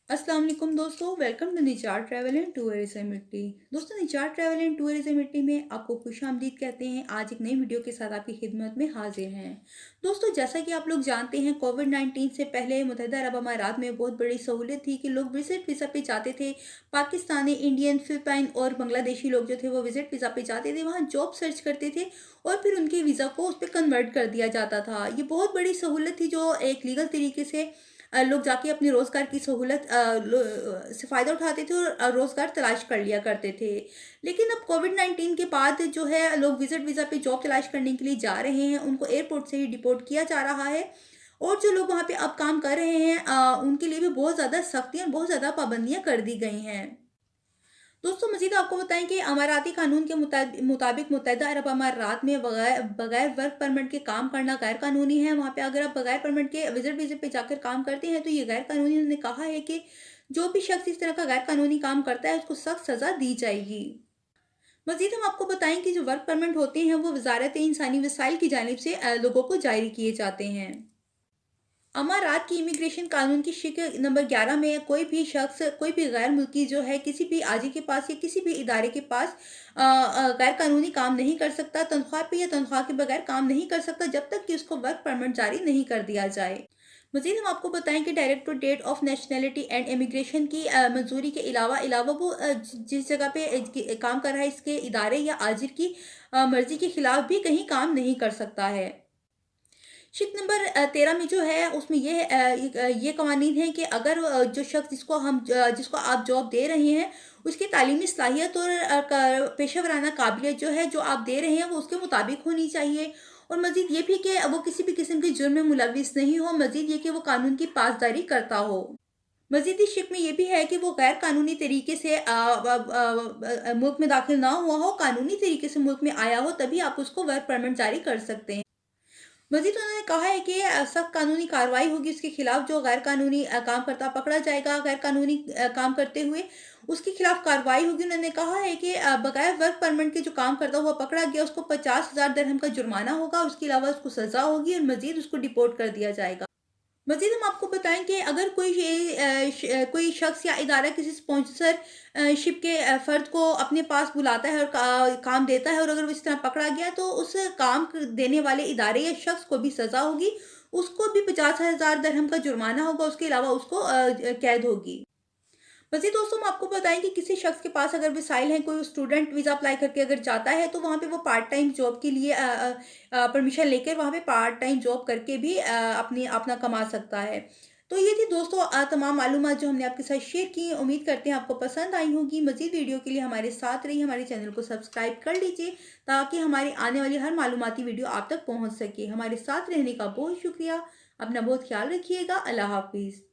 अस्सलाम वालेकुम दोस्तों, welcome to Nichar travel and tourism Italy. दोस्तों, Nichar travel and tourism Italy में आपको खुशामदीद कहते हैं। आज एक नई वीडियो के साथ आपकी खिदमत में हाजिर हैं। दोस्तों, जैसा कि आप लोग जानते हैं, कोविड-19 से पहले मुत्तहिदा अरब अमारात में बहुत बड़ी सहूलियत थी कि लोग विजिट वीज़ा पे जाते थे। पाकिस्तानी, इंडियन, फिलिपाइन और बांग्लादेशी लोग जो थे वो विजिट वीज़ा पे जाते थे, वहाँ जॉब सर्च करते थे और फिर उनके वीज़ा को उस पर कन्वर्ट कर दिया जाता था। ये बहुत बड़ी सहूलत थी जो एक लीगल तरीके से लोग जाके अपनी रोज़गार की सहूलत से फ़ायदा उठाते थे और रोज़गार तलाश कर लिया करते थे। लेकिन अब कोविड-19 के बाद जो है लोग विज़िट वीज़ा पे जॉब तलाश करने के लिए जा रहे हैं, उनको एयरपोर्ट से ही डिपोर्ट किया जा रहा है और जो लोग वहाँ पे अब काम कर रहे हैं उनके लिए भी बहुत ज़्यादा सख्तियाँ, बहुत ज़्यादा पाबंदियाँ कर दी गई हैं। दोस्तों, मज़ीद आपको बताएँ कि अमाराती कानून के मुताबिक मुत्तहिदा अरब अमारात में बगैर बगैर वर्क परमिट के काम करना गैर कानूनी है। वहाँ पे अगर आप बगैर परमिट के विज़िट वीज़े पे जाकर काम करते हैं तो ये गैर कानूनी। उन्होंने कहा है कि जो भी शख्स इस तरह का गैर कानूनी काम करता है उसको सख्त सज़ा दी जाएगी। मज़ीद हम आपको बताएँ कि जो वर्क परमिट होते हैं वो वज़ारत इंसानी वसाइल की जानिब से लोगों को जारी किए जाते हैं। अमारात की इमिग्रेशन कानून की शिक नंबर 11 में कोई भी शख्स, कोई भी गैर मुल्की जो है किसी भी आजी के पास या किसी भी इदारे के पास गैर कानूनी काम नहीं कर सकता, तनख्वाह पे या तनख्वाह के बगैर काम नहीं कर सकता जब तक कि उसको वर्क परमिट जारी नहीं कर दिया जाए। मज़ीद हम आपको बताएं कि directorate of nationality and immigration की मंजूरी के अलावा अलावा वो जिस जगह पे काम कर रहा है इसके इदारे या आजिर की मर्जी के खिलाफ भी कहीं काम नहीं कर सकता है। शिक नंबर 13 में जो है उसमें ये कवानीन है कि अगर जो शख्स जिसको आप जॉब दे रहे हैं उसकी तालीमी सलाहियत और पेशा वराना काबिलियत जो है जो आप दे रहे हैं वो उसके मुताबिक होनी चाहिए। और मज़ीद ये भी कि वो किसी भी किस्म के जुर्म में मुलविस नहीं हो। मज़ीद ये कि वो कानून की पासदारी करता हो। मज़ीद इस शिक में ये भी है कि वो गैर कानूनी तरीके से मुल्क में दाखिल ना हुआ हो, कानूनी तरीके से मुल्क में आया हो, तभी आप उसको वर्क परमिट जारी कर सकते हैं। मज़ीद उन्होंने कहा है कि सख्त कानूनी कार्रवाई होगी उसके खिलाफ। जो गैर कानूनी काम करता पकड़ा जाएगा गैर कानूनी काम करते हुए, उसके खिलाफ कार्रवाई होगी। उन्होंने कहा है कि बगैर वर्क परमिट के जो काम करता हुआ पकड़ा गया उसको 50,000 दिरहम का जुर्माना होगा। उसके अलावा उसको सज़ा होगी और मज़ीद उसको डिपोर्ट कर दिया जाएगा। मज़ीद हम आपको बताएँ कि अगर कोई शख्स या इदारा किसी स्पॉन्सरशिप के फ़र्द को अपने पास बुलाता है और काम देता है और अगर वो इस तरह पकड़ा गया तो उस काम देने वाले इदारे या शख्स को भी सज़ा होगी। उसको भी 50,000 दिरहम का जुर्माना होगा, उसके अलावा उसको कैद होगी। वैसे दोस्तों, हम आपको बताएं कि किसी शख्स के पास अगर वसाइल हैं, कोई स्टूडेंट वीज़ा अप्लाई करके अगर जाता है तो वहाँ पे वो पार्ट टाइम जॉब के लिए परमिशन लेकर वहाँ पे पार्ट टाइम जॉब करके भी अपना कमा सकता है। तो ये थी दोस्तों तमाम मालूमात जो हमने आपके साथ शेयर की। उम्मीद करते हैं आपको पसंद आई होगी। मज़ीद वीडियो के लिए हमारे साथ रहिए, हमारे चैनल को सब्सक्राइब कर लीजिए ताकि हमारी आने वाली हर मालूमाती वीडियो आप तक पहुँच सके। हमारे साथ रहने का बहुत शुक्रिया। अपना बहुत ख्याल रखिएगा। अल्लाह हाफिज़।